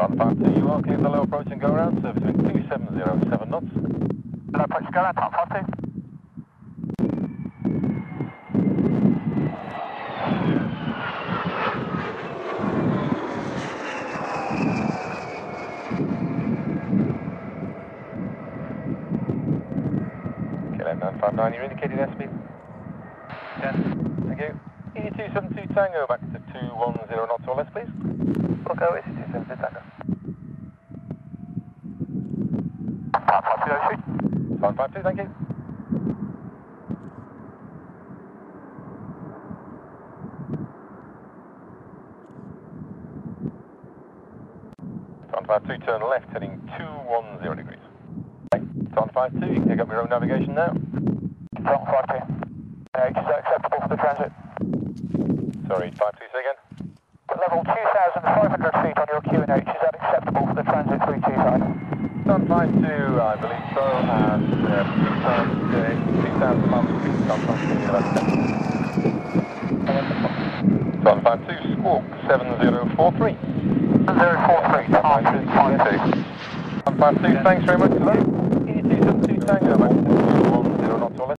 152, you are clear of the low approach and go around, service wind 2707 knots. Low approach go around, 152. KLM 959, you're indicating airspeed? 10. Thank you. E272 Tango back to 210 knots or less, please. We'll go E272 Tango. 152, thank you. Two, turn left, heading 210 degrees. Okay. 152, you can take up your own navigation now. 152. Is that acceptable for the transit? Sorry, 52, say again? Level 2,500 feet on your QNH, is that acceptable for the transit through Teesside? 152, I believe so, and 2,000 miles feet, 152, that's acceptable. 152, squawk 7043. 043, 152, thanks very much for that. E272 Tango, back.